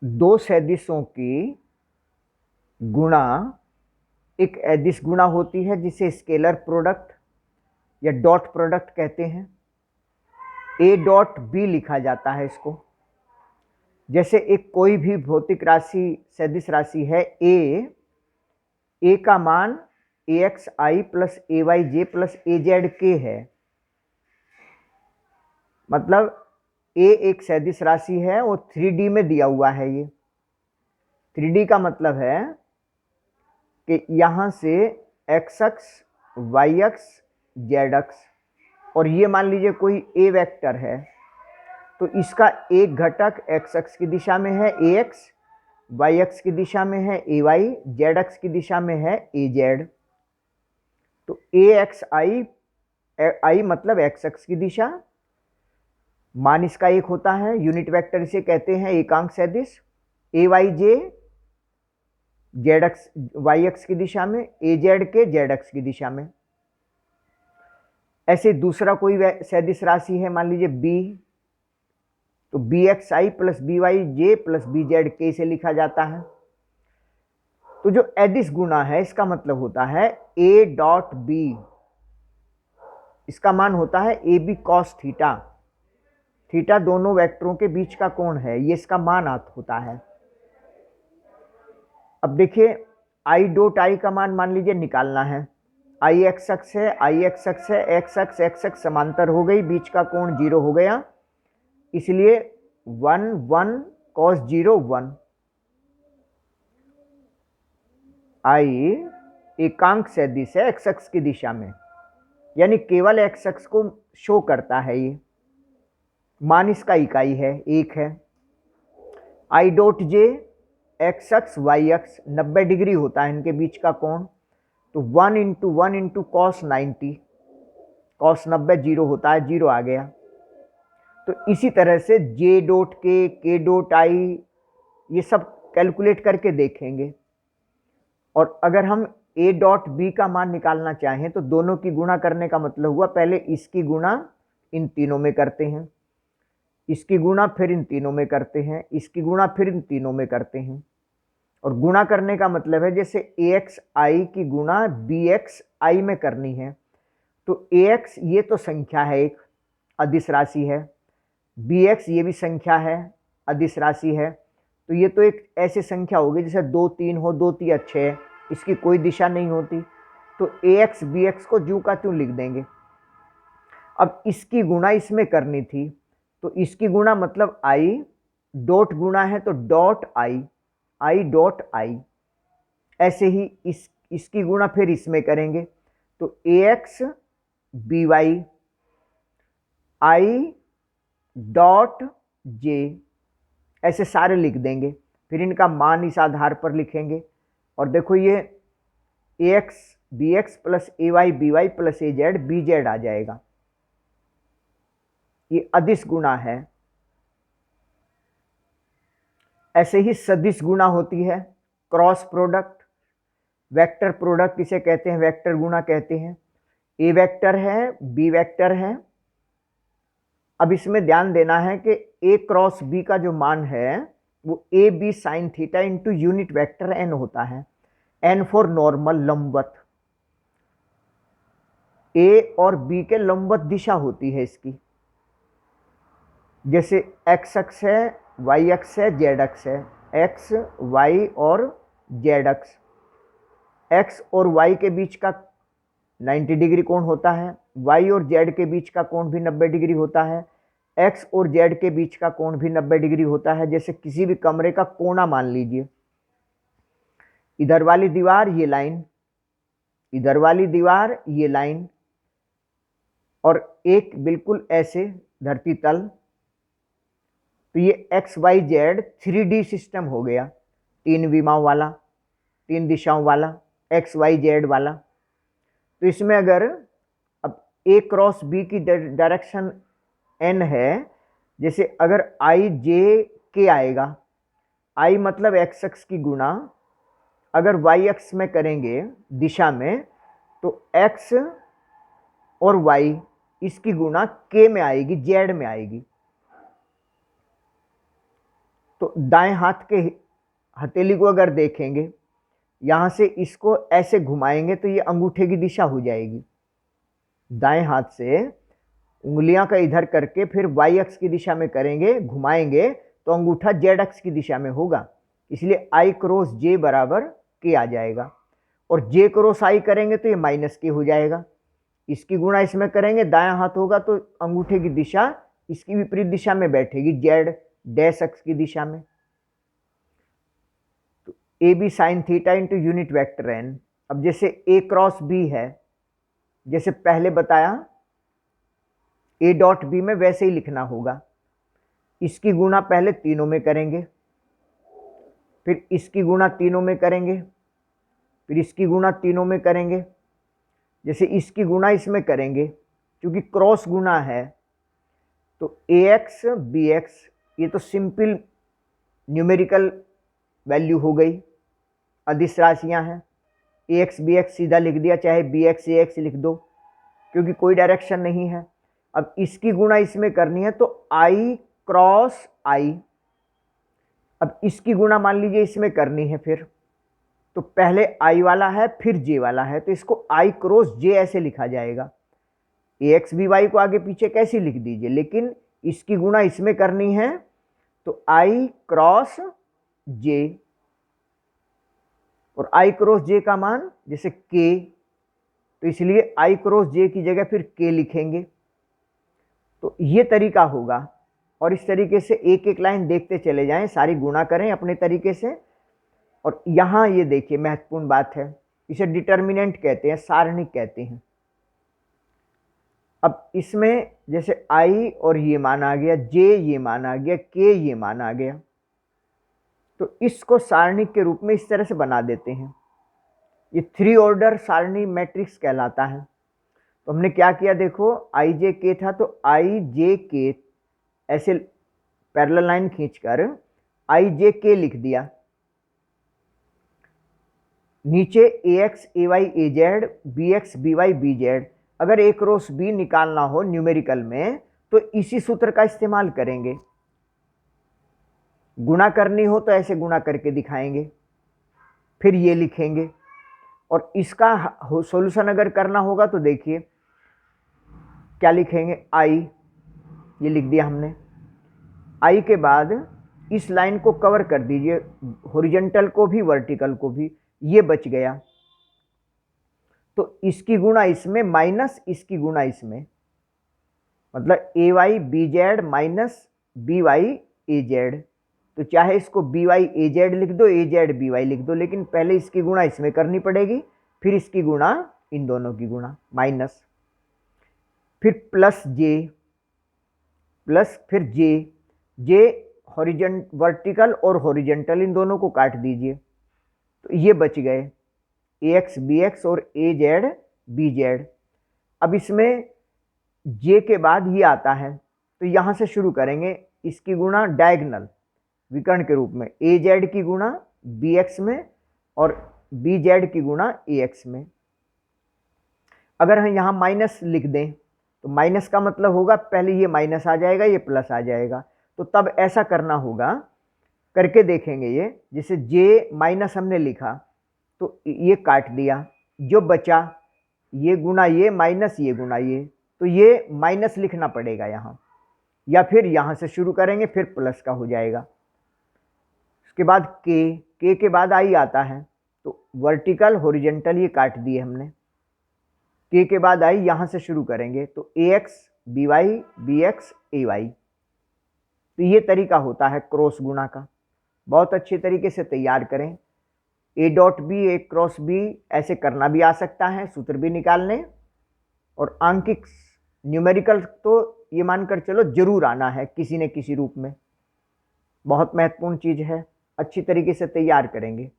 दो सदिशों की गुणा एक अदिश गुणा होती है जिसे स्केलर प्रोडक्ट या डॉट प्रोडक्ट कहते हैं। ए डॉट बी लिखा जाता है इसको। जैसे एक कोई भी भौतिक राशि सदिश राशि है ए का मान ए एक्स आई प्लस ए वाई जे प्लस ए जेड के है। मतलब ए एक सदिश राशि है, वो 3D में दिया हुआ है। ये 3D का मतलब है कि यहां से एक्स अक्स, वाई अक्स, जेड अक्स, और ये मान लीजिए कोई ए वेक्टर है, तो इसका एक घटक एक्स अक्स की दिशा में है ए एक्स, वाई अक्स की दिशा में है ए वाई, जेड अक्स की दिशा में है ए जेड। तो ए एक्स आई, आई मतलब एक्स अक्स की दिशा, मान इसका एक होता है, यूनिट वेक्टर इसे कहते हैं एकांक सदिश। ए वाई जे जेड एक्स वाई एक्स की दिशा में, ए जेड के जेड एक्स की दिशा में। ऐसे दूसरा कोई सदिश राशि है, मान लीजिए बी, तो बी एक्स आई प्लस बी वाई जे प्लस बी जेड के से लिखा जाता है। तो जो एडिस गुना है इसका मतलब होता है ए डॉट बी, इसका मान होता है A B cos theta. Theta दोनों वेक्टरों के बीच का कोण है, ये इसका मान होता है। अब देखिए आई डॉट आई का मान लीजिए निकालना है। आई एक्स अक्स है, आई एक्स अक्स है, एक्स एक्स समांतर हो गई, बीच का कोण 0 हो गया, इसलिए 1 1 कॉस 0 1। आई एकांक सदिश है एक्स अक्स की दिशा में, यानी केवल एक्स अक्स को शो करता है। ये मान इसका इकाई है, एक है। आई डॉट जे एक्स अक्स वाई अक्स 90 डिग्री होता है इनके बीच का कोण, तो 1 इंटू कॉस 90, कॉस 90 0 होता है, 0 आ गया। तो इसी तरह से जे डॉट के डॉट आई, ये सब कैलकुलेट करके देखेंगे। और अगर हम ए डॉट बी का मान निकालना चाहें तो दोनों की गुणा करने का मतलब हुआ पहले इसकी गुणा इन तीनों में करते हैं, इसकी गुणा फिर इन तीनों में करते हैं, इसकी गुणा फिर इन तीनों में करते हैं। और गुणा करने का मतलब है जैसे ए एक्स आई की गुणा बी एक्स आई में करनी है। तो ए एक्स ये तो संख्या है, एक अदिश राशि है, बी एक्स ये भी संख्या है, अदिश राशि है। तो ये तो एक ऐसी संख्या होगी जैसे 2 3 हो, 2 3 6, इसकी कोई दिशा नहीं होती, तो ए एक्स बी एक्स को ज्यों का त्यों लिख देंगे। अब इसकी गुणा इसमें करनी थी, तो इसकी गुणा मतलब आई, डॉट गुणा है तो dot I, I dot I. ऐसे ही इसकी गुणा फिर इसमें करेंगे, तो a x b y, I dot j, ऐसे सारे लिख देंगे। फिर इनका मान इस आधार पर लिखेंगे, और देखो ये ए एक्स बी एक्स प्लस ए वाई बी वाई प्लस ए जेड बी जेड आ जाएगा। ये अदिश गुणा है। ऐसे ही सदिश गुणा होती है, क्रॉस प्रोडक्ट, वेक्टर प्रोडक्ट इसे कहते हैं, वेक्टर गुणा कहते हैं। ए वेक्टर है, बी वेक्टर है। अब इसमें ध्यान देना है कि ए क्रॉस बी का जो मान है वो A B sine theta into unit vector N होता है, एन फॉर नॉर्मल लंबवत। ए और बी के लंबवत दिशा होती है इसकी, जैसे एक्स अक्स है, वाई अक्स है, जेड अक्स है, एक्स वाई और जेड अक्स। एक्स और वाई के बीच का 90 डिग्री कोण होता है, वाई और जेड के बीच का कोण भी 90 डिग्री होता है, एक्स और जेड के बीच का कोण भी 90 डिग्री होता है। जैसे किसी भी कमरे का कोना मान लीजिए, इधर वाली दीवार ये लाइन, इधर वाली दीवार ये लाइन, और एक बिल्कुल ऐसे धरती तल, तो ये x Y Z 3D system हो गया, 3 विमाओं वाला, 3 दिशाओं वाला, एक्स वाई जेड वाला। तो इसमें अगर अब ए क्रॉस बी की डायरेक्शन एन है, जैसे अगर आई जे के आएगा, आई मतलब एक्स एक्स की गुणा, अगर वाई एक्स में करेंगे दिशा में, तो एक्स और वाई इसकी गुणा के में आएगी, जेड में आएगी। तो दाएं हाथ के हथेली को अगर देखेंगे, यहाँ से इसको ऐसे घुमाएंगे तो ये अंगूठे की दिशा हो जाएगी। दाएं हाथ से उंगलियां का इधर करके फिर वाई अक्ष की दिशा में करेंगे, घुमाएंगे तो अंगूठा जेड अक्ष की दिशा में होगा। इसलिए आई क्रॉस जे बराबर के आ जाएगा। और जे क्रॉस आई करेंगे तो ये माइनस के हो जाएगा। इसकी गुणा इसमें करेंगे, दायां हाथ होगा तो अंगूठे की दिशा इसकी विपरीत दिशा में बैठेगी, जेड डैश अक्ष की दिशा में। तो A B sine theta into unit vector N. अब जैसे ए क्रॉस बी है, जैसे पहले बताया ए डॉट बी में, वैसे ही लिखना होगा। इसकी गुणा पहले तीनों में करेंगे, फिर इसकी गुणा तीनों में करेंगे, फिर इसकी गुणा तीनों में करेंगे। जैसे इसकी गुणा इसमें करेंगे, क्योंकि क्रॉस गुणा है तो ए एक्स बी एक्स, ये तो सिंपल न्यूमेरिकल वैल्यू हो गई, अदिश राशियां हैं। ए एक्स बी एक्स सीधा लिख दिया, चाहे बी एक्स ए एक्स लिख दो, क्योंकि कोई डायरेक्शन नहीं है। अब इसकी गुणा इसमें करनी है तो आई क्रॉस आई। अब इसकी गुणा मान लीजिए इसमें करनी है, फिर तो पहले आई वाला है फिर जे वाला है, तो इसको आई क्रॉस जे ऐसे लिखा जाएगा। ए एक्स बी वाई को आगे पीछे कैसे लिख दीजिए, लेकिन इसकी गुणा इसमें करनी है तो आई क्रॉस जे। और आई क्रॉस जे का मान जैसे के, तो इसलिए आई क्रॉस जे की जगह फिर के लिखेंगे। तो ये तरीका होगा। और इस तरीके से एक एक लाइन देखते चले जाएं, सारी गुणा करें अपने तरीके से। और यहाँ ये देखिए महत्वपूर्ण बात है, इसे डिटर्मिनेंट कहते हैं, सारणिक कहते हैं। अब इसमें जैसे आई और ये मान आ गया, जे ये मान आ गया, के ये मान आ गया, तो इसको सारणिक के रूप में इस तरह से बना देते हैं। ये 3 ऑर्डर सारणी मैट्रिक्स कहलाता है। तो हमने क्या किया, देखो आई जे के था तो आई जे के ऐसे पैरेलल लाइन खींचकर आई जे के लिख दिया। नीचे a x a y a z, b x b y b z. अगर ए क्रॉस बी निकालना हो न्यूमेरिकल में तो इसी सूत्र का इस्तेमाल करेंगे। गुणा करनी हो तो ऐसे गुणा करके दिखाएंगे, फिर ये लिखेंगे। और इसका सॉल्यूशन अगर करना होगा तो देखिए क्या लिखेंगे, आई ये लिख दिया हमने। आई के बाद इस लाइन को कवर कर दीजिए, हॉरिजॉन्टल को भी वर्टिकल को भी, ये बच गया। तो इसकी गुणा इसमें माइनस इसकी गुणा इसमें, मतलब a y b z minus b y a z. तो चाहे इसको बी वाई ए जेड लिख दो, ए जेड बी वाई लिख दो, लेकिन पहले इसकी गुणा इसमें करनी पड़ेगी, फिर इसकी गुणा इन दोनों की गुणा, माइनस, फिर प्लस जे, प्लस फिर जे। जे वर्टिकल और हॉरिजॉन्टल इन दोनों को काट दीजिए, तो ये बच गए ए एक्स बी एक्स और ए जेड बी जेड। अब इसमें जे के बाद ये आता है, तो यहाँ से शुरू करेंगे। इसकी गुणा डायगोनल विकर्ण के रूप में, ए जेड की गुणा बी एक्स में और बी जेड की गुणा ए एक्स में। अगर हम यहाँ माइनस लिख दें तो माइनस का मतलब होगा पहले ये माइनस आ जाएगा, ये प्लस आ जाएगा। तो तब ऐसा करना होगा, करके देखेंगे। ये जैसे जे माइनस हमने लिखा तो ये काट दिया, जो बचा ये गुणा ये माइनस ये गुणा ये, तो ये माइनस लिखना पड़ेगा यहाँ, या फिर यहाँ से शुरू करेंगे फिर प्लस का हो जाएगा। उसके बाद के के बाद आई आता है, तो वर्टिकल हॉरिजॉन्टल ये काट दिए हमने। के बाद आई यहाँ से शुरू करेंगे तो a x b y b x a y. तो ये तरीका होता है क्रॉस गुणा का, बहुत अच्छे तरीके से तैयार करें। A dot B A cross B ऐसे करना भी आ सकता है, सूत्र भी निकालने। और आंकिक न्यूमेरिकल तो ये मानकर चलो जरूर आना है किसी न किसी रूप में, बहुत महत्वपूर्ण चीज़ है, अच्छी तरीके से तैयार करेंगे।